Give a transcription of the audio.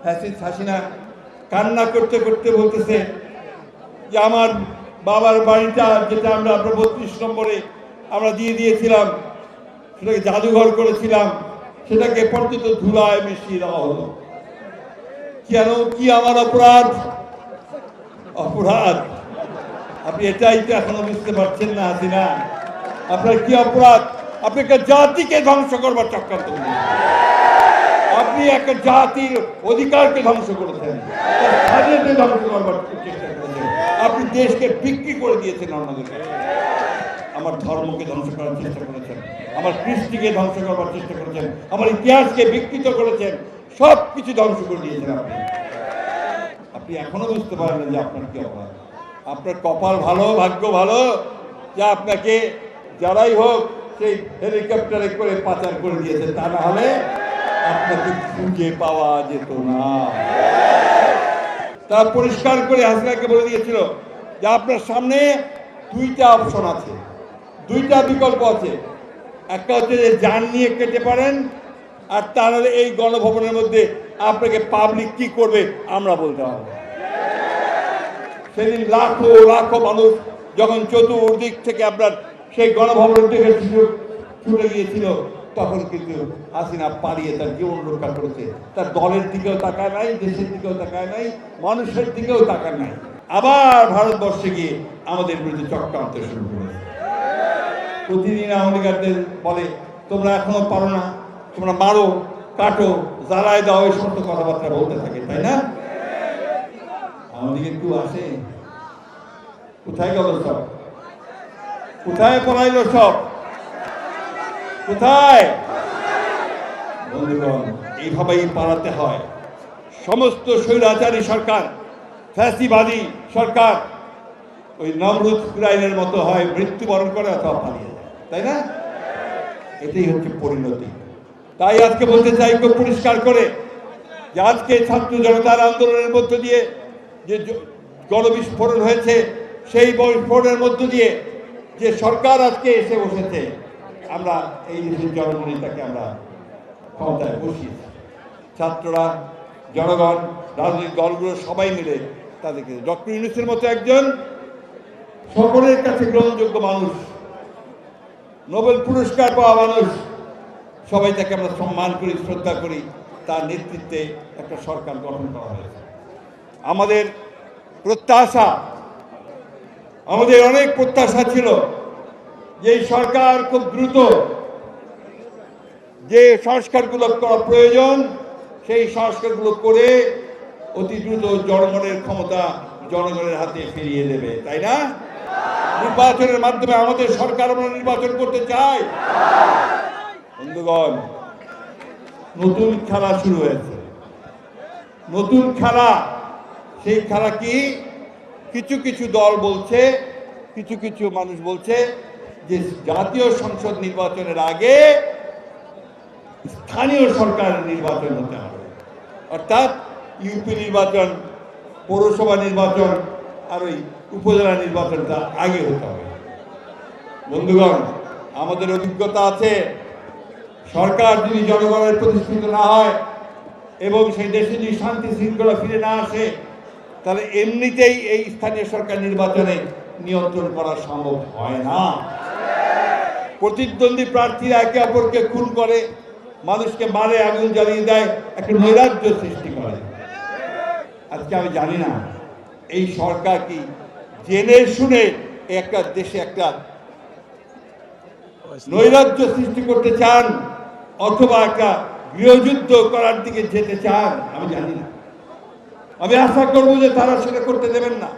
হাসিনা কান্না করতে করতে বলতেছে যে আমার বাবার বাড়িটা যেটা আমরা 32 নম্বরে আমরা দিয়ে দিয়েছিলাম, সেটাকে জাদুঘর করেছিলাম, সেটাকে পর্যন্ত ধুলায় মিশিয়ে দেওয়া হলো। কেন? কি আমার অপরাধ? অপরাধ আপনি এটাই তো এখনো বুঝতে পারছেন না হাসিনা। আপনার কি অপরাধ? আপনি একটা জাতিকে ধ্বংস করবার চক্রান্ত করেছেন। আপনি একটা জাতির অধিকারকে ধ্বংস করেছেন, স্বাধীনতা ধ্বংস করবার চেষ্টা করেছেন। আপনি দেশকে বিক্রি করে দিয়েছেন অন্যদের কাছে। আমার ধর্মকে ধ্বংস করার চেষ্টা করেছেন, আমার কৃষ্টিকে ধ্বংস করবার চেষ্টা করেছেন, আমার ইতিহাসকে বিকৃত করেছেন, সব কিছু ধ্বংস করে দিয়েছেন আপনি। আপনি এখনো বুঝতে পারেন না যে আপনার কি অপরাধ। আপনার কপাল ভালো, ভাগ্য ভালো যে আপনাকে যারাই হোক সেই হেলিকপ্টারে করে পাচার করে দিয়েছে, তা না হলে আপনাকে খুঁজে পাওয়া যেত না। তারা পরিষ্কার করে হাসিনাকে বলে দিয়েছিল যে আপনার সামনে দুইটা অপশন আছে, দুইটা বিকল্প আছে। একটা হচ্ছে যে যান নিয়ে কেটে পারেন, আর তাহলে এই গণভবনের মধ্যে আপনাকে পাবলিক কি করবে আমরা বলতে পারবো। সেদিন লাখো লাখো মানুষ যখন চতুর্দিক থেকে আপনার সেই গণভবন থেকে ছুটে গিয়েছিল, তখন কিন্তু হাসিনা পালিয়ে তার জীবন রক্ষা করেছে। তার দলের দিকেও তাকায় নাই, দেশের দিকেও তাকায় নাই, মানুষের দিকেও তাকায় নাই। আবার ভারতবর্ষে গিয়ে আমাদের বিরুদ্ধে চক্রান্ত শুরু করেছে। প্রতিদিন আমেরিকানদের বলে তোমরা এখনো পারো না, তোমরা মারো, কাটো, জ্বালায় দাও, এই সমস্ত কথাবার্তা বলতে থাকে, তাই না? আমাদের একটু আসে, কোথায় গেল সব? কোথায় পড়াইলো সব? কোথায়? বন্ধুগণ, এইভাবেই পালাতে হয়। সমস্ত স্বৈরাচারী সরকার, ফ্যাসিবাদী সরকার ওই নমরুদ ফিরাইনের মতো হয়, মৃত্যুবরণ করে অথবা পালিয়ে যায়, তাই না? এটাই হচ্ছে পরিণতি। তাই আজকে বলতে চাই খুব পরিষ্কার করে যে আজকে ছাত্র জনতার আন্দোলনের মধ্য দিয়ে যে গণবিস্ফোরণ হয়েছে, সেই বিস্ফোরণের মধ্য দিয়ে যে সরকার আজকে এসে বসেছে, আমরা এই দেশের জনগণই তাকে আমরা ক্ষমতায় বসিয়েছি। ছাত্ররা, জনগণ, রাজনৈতিক দলগুলো সবাই মিলে তাদেরকে, ডক্টর ইউনূসের মতো একজন সকলের কাছে গ্রহণযোগ্য মানুষ, নোবেল পুরস্কার পাওয়া মানুষ, সবাই তাকে আমরা সম্মান করি, শ্রদ্ধা করি। তার নেতৃত্বে একটা সরকার গঠন করা হয়েছে। আমাদের প্রত্যাশা, আমাদের অনেক প্রত্যাশা ছিল যে এই সরকার খুব দ্রুত যে সংস্কারগুলো করা প্রয়োজন সেই সংস্কারগুলো করে অতি দ্রুত জনগণের ক্ষমতা জনগণের হাতে ফিরিয়ে দেবে, তাই না? নির্বাচনের মাধ্যমে আমাদের সরকার আমরা নির্বাচন করতে চাই। বন্ধুগণ, নতুন খেলা শুরু হয়েছে, নতুন খেলা। সেই খেলা কি? কিছু কিছু দল বলছে, কিছু কিছু মানুষ বলছে যে জাতীয় সংসদ নির্বাচনের আগে স্থানীয় সরকারের নির্বাচন হতে হবে, অর্থাৎ ইউপি নির্বাচন, পৌরসভা নির্বাচন আর ওই উপজেলা নির্বাচনটা আগে হতে হবে। বন্ধুগণ, আমাদের অভিজ্ঞতা আছে, সরকার যদি জনগণের প্রতিষ্ঠিত না হয় এবং সেই দেশে যদি শান্তি শৃঙ্খলা ফিরে না আসে, তাহলে এমনিতেই এই স্থানীয় সরকার নির্বাচনে নিয়ন্ত্রণ করা সম্ভব হয় না। প্রতিদ্বন্দ্বী প্রার্থীরা একে অপরকে খুন করে, মানুষকে মারে, আগুন জ্বালিয়ে দেয়, একটা নৈরাজ্য সৃষ্টি করে। আজকে আমি জানি না এই সরকার কি জেনে শুনে একটা দেশে একটা নৈরাজ্য সৃষ্টি করতে চান অথবা একটা গৃহযুদ্ধ করার দিকে যেতে চান, আমি জানি না। আমি আশা করবো যে তারা সেটা করতে দেবেন না।